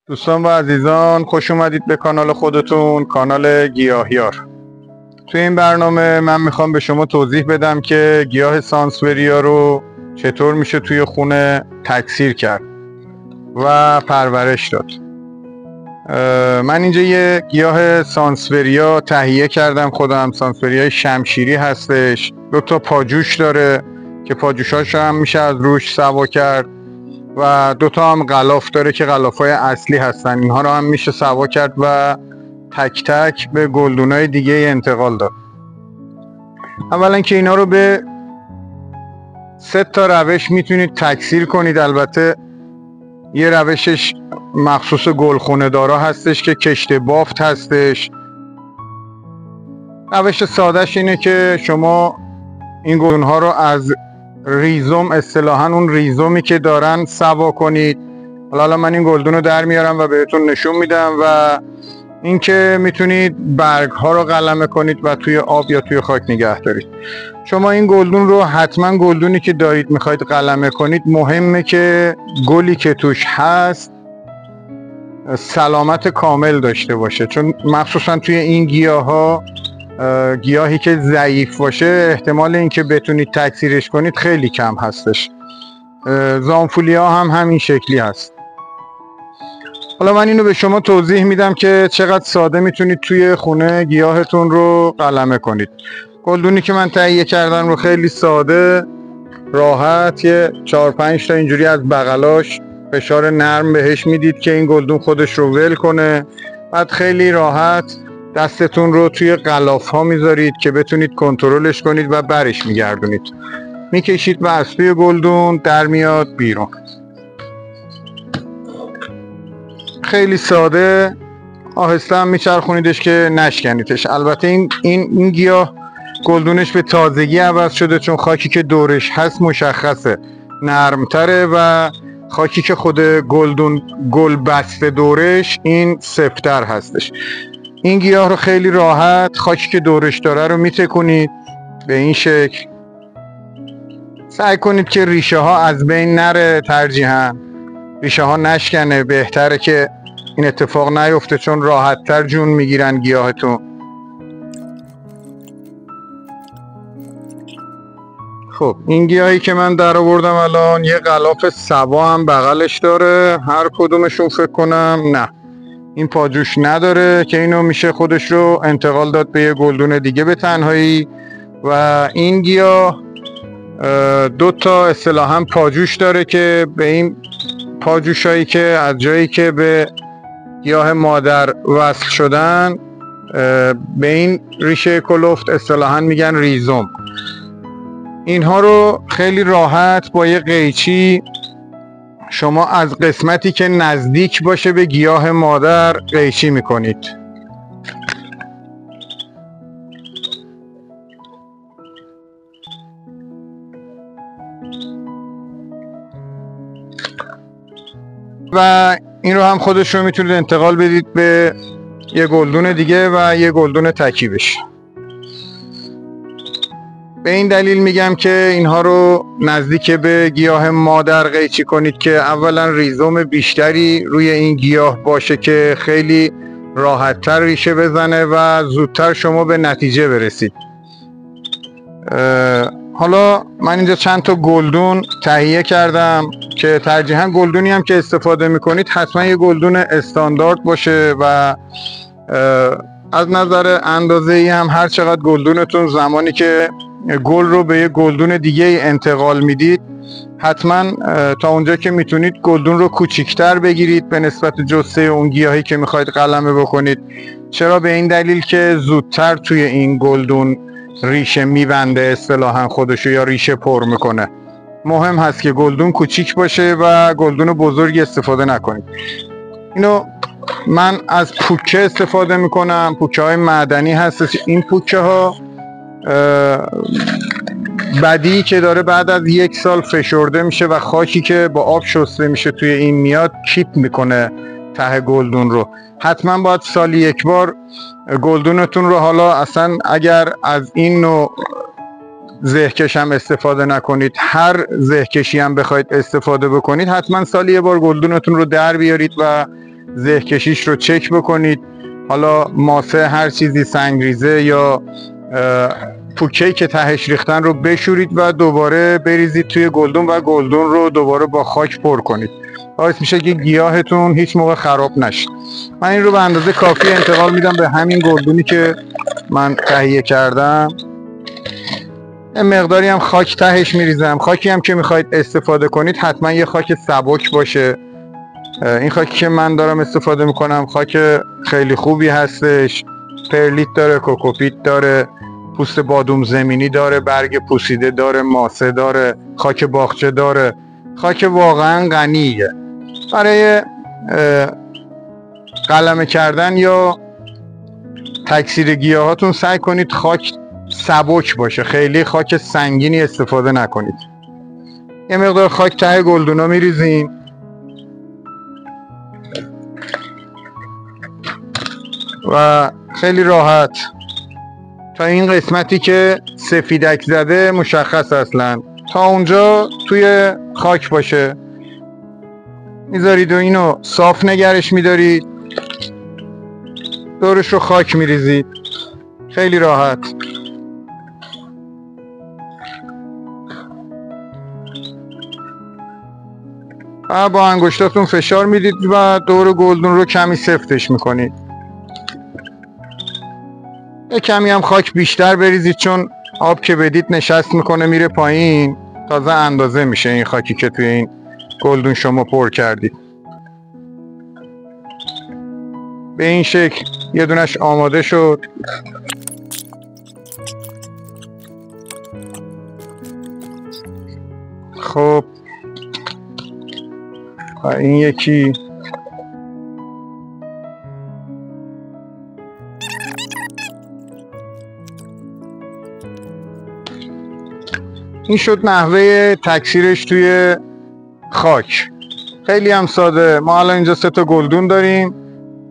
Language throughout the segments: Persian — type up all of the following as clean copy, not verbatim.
دوستان و عزیزان، خوش اومدید به کانال خودتون، کانال گیاهیار. توی این برنامه من میخوام به شما توضیح بدم که گیاه سانسوریا رو چطور میشه توی خونه تکثیر کرد و پرورش داد. من اینجا یه گیاه سانسوریا تهیه کردم خودم. سانسوریای شمشیری هستش، 2 تا پاجوش داره که پاجوشاش هم میشه از روش سوا کرد و 2 تا هم غلاف داره که غلافای اصلی هستن. اینها رو هم میشه سوا کرد و تک تک به گلدونای دیگه انتقال داد. اولا که اینا رو به 3 تا روش میتونید تکثیر کنید. البته یه روشش مخصوص گلخونه دارا هستش که کشت بافت هستش. روش سادهش اینه که شما این گلدونها رو از ریزوم، اصطلاحاً اون ریزومی که دارن سوا کنید. حالا من این گلدون رو در میارم و بهتون نشون میدم و اینکه میتونید برگ ها رو قلمه کنید و توی آب یا توی خاک نگه دارید. شما این گلدون رو حتما گلدونی که دارید میخواید قلمه کنید مهمه که گلی که توش هست سلامت کامل داشته باشه، چون مخصوصا توی این گیاهی که ضعیف باشه احتمال اینکه بتونید تکثیرش کنید خیلی کم هستش. زانفولیا هم همین شکلی هست. حالا من اینو به شما توضیح میدم که چقدر ساده میتونید توی خونه گیاهتون رو قلمه کنید. گلدونی که من تهیه کردم رو خیلی ساده، راحت، یه 4-5 تا اینجوری از بغلاش فشار نرم بهش میدید که این گلدون خودش رو ول کنه. بعد خیلی راحت دستتون رو توی غلاف ها میذارید که بتونید کنترلش کنید و برش میگردونید. میکشید و از توی گلدون در میاد بیرون. خیلی ساده، آهسته هم میچرخونیدش که نشکنیدش. البته این گیاه گلدونش به تازگی عوض شده، چون خاکی که دورش هست مشخصه نرمتره و خاکی که خود گلدون گل بسته دورش این سفتر هستش. این گیاه رو خیلی راحت خاکی که دورش داره رو میتکنید به این شکل. سعی کنید که ریشه ها از بین نره، ترجیحاً ریشه ها نشکنه. بهتره که این اتفاق نیفته چون راحت تر جون میگیرن گیاهتون. خب این گیاهی که من در آوردم الان یه غلاف سوا هم بغلش داره. هر کدومشون فکر کنم نه، این پاجوش نداره که اینو میشه خودش رو انتقال داد به یه گلدون دیگه به تنهایی. و این گیاه 2 تا اصطلاحاً پاجوش داره که به این پاجوشایی که از جایی که به گیاه مادر وصل شدن به این ریشه کلفت اصطلاحاً میگن ریزوم. اینها رو خیلی راحت با یه قیچی شما از قسمتی که نزدیک باشه به گیاه مادر قیچی میکنید. و این رو هم خودش رو میتونید انتقال بدید به یه گلدون دیگه و یه گلدون ترکیبش. به این دلیل میگم که اینها رو نزدیک به گیاه مادر قیچی کنید که اولا ریزوم بیشتری روی این گیاه باشه که خیلی راحت‌تر ریشه بزنه و زودتر شما به نتیجه برسید. حالا من اینجا چند تا گلدون تهیه کردم که ترجیحاً گلدونی هم که استفاده میکنید حتما یه گلدون استاندارد باشه و از نظر اندازه‌ای هم هر چقدر گلدونتون زمانی که گل رو به یه گلدون دیگه انتقال میدید حتما تا اونجا که میتونید گلدون رو کوچیکتر بگیرید به نسبت جثه اون گیاهی که میخواید قلمه بکنید. چرا؟ به این دلیل که زودتر توی این گلدون ریشه میبنده اصطلاحاً خودشو، یا ریشه پر میکنه. مهم هست که گلدون کوچیک باشه و گلدون بزرگی استفاده نکنید. اینو من از پوکه استفاده میکنم، پوکه های معدنی هست. این پوکه ها بدی که داره بعد از 1 سال فشرده میشه و خاکی که با آب شسته میشه توی این میاد کیپ میکنه ته گلدون رو. حتما باید سالی 1 بار گلدونتون رو، حالا اصلا اگر از این نوع زهکش هم استفاده نکنید، هر زهکشی هم بخواید استفاده بکنید، حتما سالی 1 بار گلدونتون رو در بیارید و زهکشیش رو چک بکنید. حالا ماسه هر چیزی، سنگریزه یا پوکه‌ای که تهش ریختن رو بشورید و دوباره بریزید توی گلدون و گلدون رو دوباره با خاک پر کنید. باعث میشه که گیاهتون هیچ موقع خراب نشه. من این رو به اندازه کافی انتقال میدم به همین گلدونی که من تهیه کردم. یه مقداری هم خاک تهش میریزم. خاکی هم که میخواید استفاده کنید حتما یه خاک سبک باشه. این خاکی که من دارم استفاده میکنم خاک خیلی خوبی هستش. پرلیت داره، کوکوپیت داره، پوست بادوم زمینی داره، برگ پوسیده داره، ماسه داره، خاک باغچه داره. خاک واقعا غنیه. برای قلمه کردن یا تکثیر گیاهاتون سعی کنید خاک سبک باشه، خیلی خاک سنگینی استفاده نکنید. یه مقدار خاک ته گلدونا میریزین و خیلی راحت تا این قسمتی که سفیدک زده مشخص اصلا تا اونجا توی خاک باشه میذارید و اینو صاف نگرش میدارید، دورش رو خاک میریزید. خیلی راحت. و با انگشتاتون فشار میدید و دور گلدون رو کمی سفتش میکنید. یه کمی هم خاک بیشتر بریزید چون آب که بدید نشست میکنه میره پایین، تازه اندازه میشه این خاکی که توی این گلدون شما پر کردید. به این شکل یه دونش آماده شد. خب و این یکی این شد نحوه تکثیرش توی خاک. خیلی هم ساده. ما الان اینجا 3 تا گلدون داریم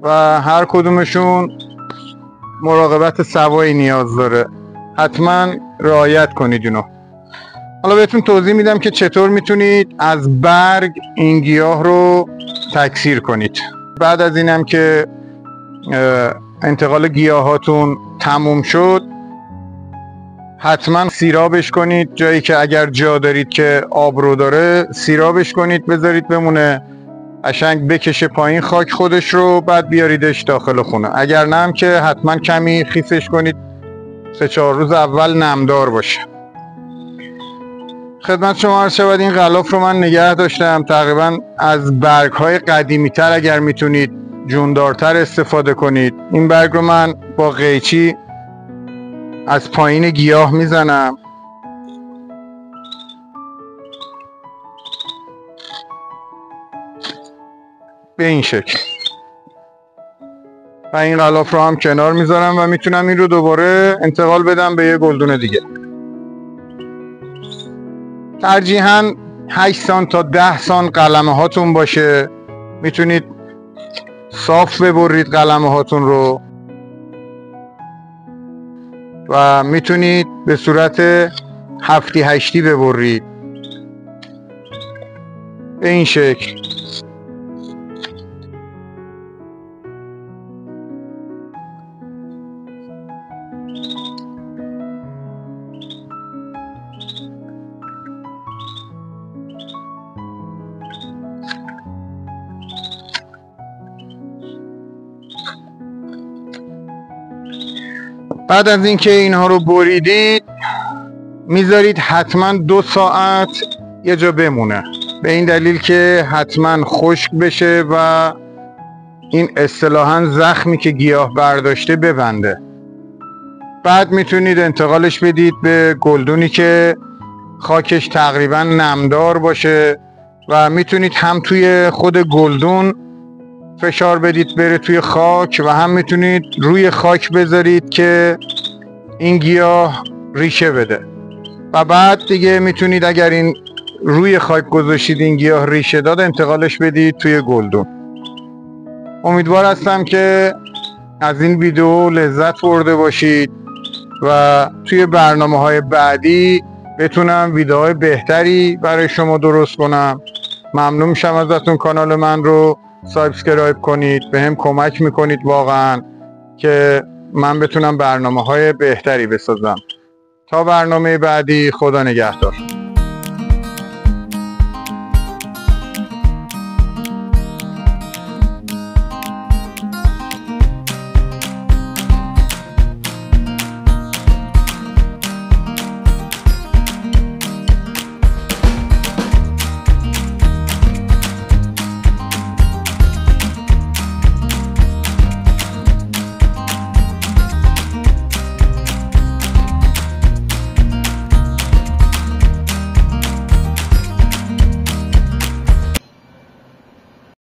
و هر کدومشون مراقبت سوایی نیاز داره. حتما رعایت کنید اینو. حالا بهتون توضیح میدم که چطور میتونید از برگ این گیاه رو تکثیر کنید. بعد از اینم که انتقال گیاهاتون تموم شد حتما سیرابش کنید. جایی که اگر جا دارید که آب رو داره سیرابش کنید، بذارید بمونه قشنگ بکشه پایین خاک خودش رو، بعد بیاریدش داخل خونه. اگر نه هم که حتما کمی خیسش کنید، 3-4 روز اول نمدار باشه. خدمت شما عرض شود این غلاف رو من نگه داشتم تقریبا از برگ های قدیمی تر، اگر میتونید جوندارتر استفاده کنید. این برگ رو من با قیچی از پایین گیاه میزنم به این شکل و این غلاف رو هم کنار میذارم و میتونم این رو دوباره انتقال بدم به یه گلدون دیگه. ترجیحاً 8 سانت تا 10 سانت قلمه هاتون باشه. میتونید صاف ببرید قلمه هاتون رو و میتونید به صورت 7-8 ببرید به این شکل. بعد از اینکه اینها رو بریدید میذارید حتما 2 ساعت یه جا بمونه، به این دلیل که حتما خشک بشه و این اصطلاحاً زخمی که گیاه برداشته ببنده. بعد میتونید انتقالش بدید به گلدونی که خاکش تقریبا نمدار باشه و میتونید هم توی خود گلدون فشار بدید بره توی خاک و هم میتونید روی خاک بذارید که این گیاه ریشه بده و بعد دیگه میتونید اگر این روی خاک گذاشتید این گیاه ریشه داد انتقالش بدید توی گلدون. امیدوار هستم که از این ویدیو لذت برده باشید و توی برنامه‌های بعدی بتونم ویدیوهای بهتری برای شما درست کنم. ممنون میشم ازتون کانال من رو سابسکرایب کنید، به هم کمک میکنید واقعا که من بتونم برنامه‌های بهتری بسازم. تا برنامه بعدی، خدا نگهدار.